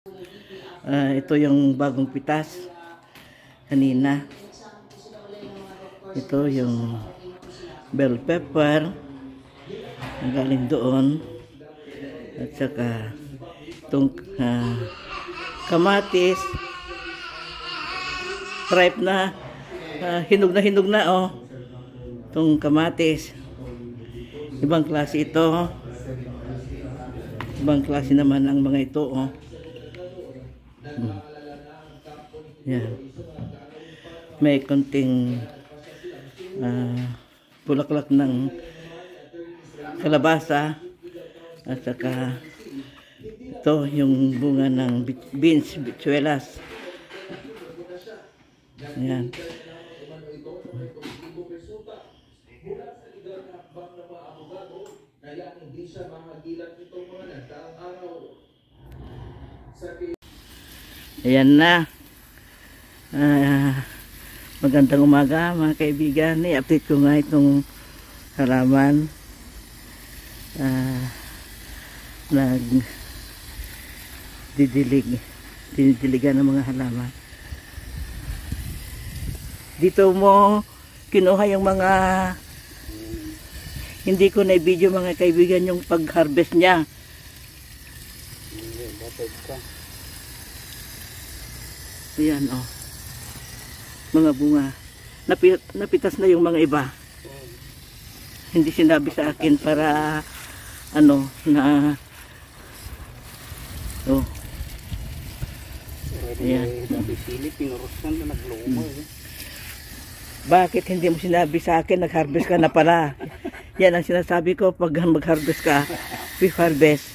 Ito yung bagong pitas kanina. Ito yung bell pepper ang galing doon, at saka itong kamatis ripe na, hinog na oh. Itong kamatis ibang klase ito, ibang klase naman ang mga ito oh. Yan. May konting bulaklak ng kalabasa, at saka ito yung bunga ng beans, bitsuelas. Yan. Ayan na. Magandang umaga mga kaibigan. I-update ko nga itong halaman. Dinidiligan ng mga halaman. Dito mo kinuha yung mga hindi ko na i-video mga kaibigan yung pag-harvest niya. Ayan oh. Mga bunga. Napitas na yung mga iba. Hindi sinabi sa akin para ano na oh. Ayan. Bakit hindi mo sinabi sa akin nag-harvest ka na pala? Yan ang sinasabi ko pag mag-harvest ka. Pre-harvest.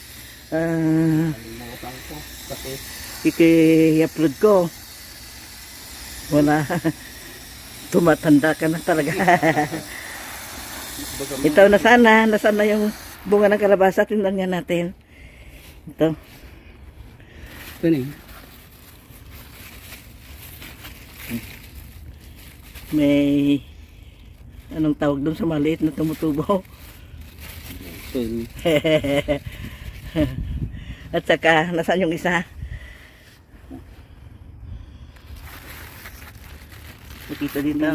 I-upload ko. Wala. Tumatanda ka na talaga. Ito nasaan na yung bunga ng kalabasa. Tingnan nga natin. Ito. Ito na. May anong tawag doon sa maliit na tumutubo. At saka nasaan yung isa? Nakita dito.